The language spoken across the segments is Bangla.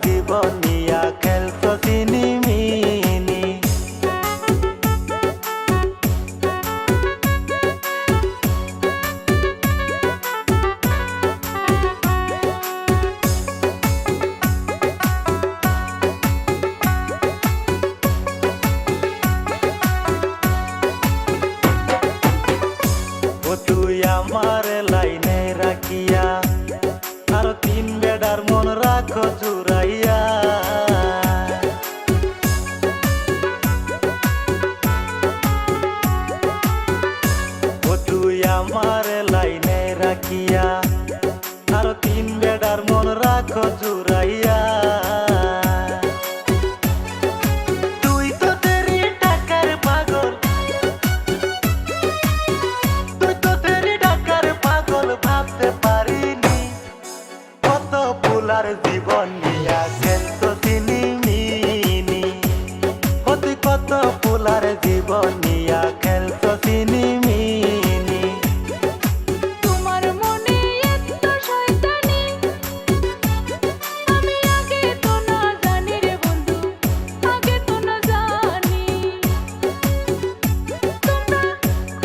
জীবন নিয়া খেলছ চিনিমিনি। ও তুই আমার লাইনে রাখিয়া আর তিন বেড়ার মন রাখো জুড়াইয়া। ও তুই আমার লাইনে রাখিয়া আর তিন বেড়ার মন রাখো জুড়াইয়া। তুই তো তেরি টাকার পাগল, তুই তো তেরি টাকার পাগল ভাবতে পারিনি কত ফুলার জীবন নিয়া খেলতো চিনিমিনি। ও তুই কত ফুলার জীবন নিয়া খেলতো চিনিমিনি। তোমার মনে এত শয়তানি আমি আগে তো না জানি রে বন্ধু, আগে তো না জানি। তোমরা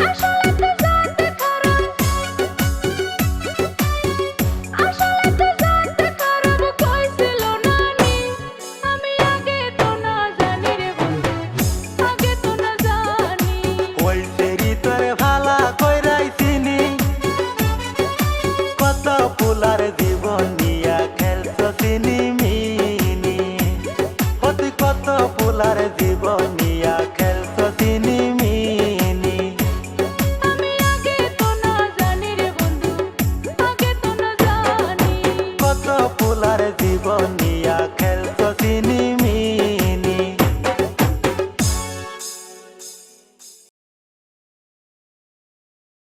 আসলে তো জানতে খারাপ, আসলে তো জানতে খারাপ কইছিল নানি। আমি আগে তো না জানি রে বন্ধু, আগে তো না জানি। ওই তেরি তোরে ভালা কইরাই চিনি কত ফুলার জীবন নিয়া খেলছো চিনিমিনি। ও তুই কত ফুলার জীবন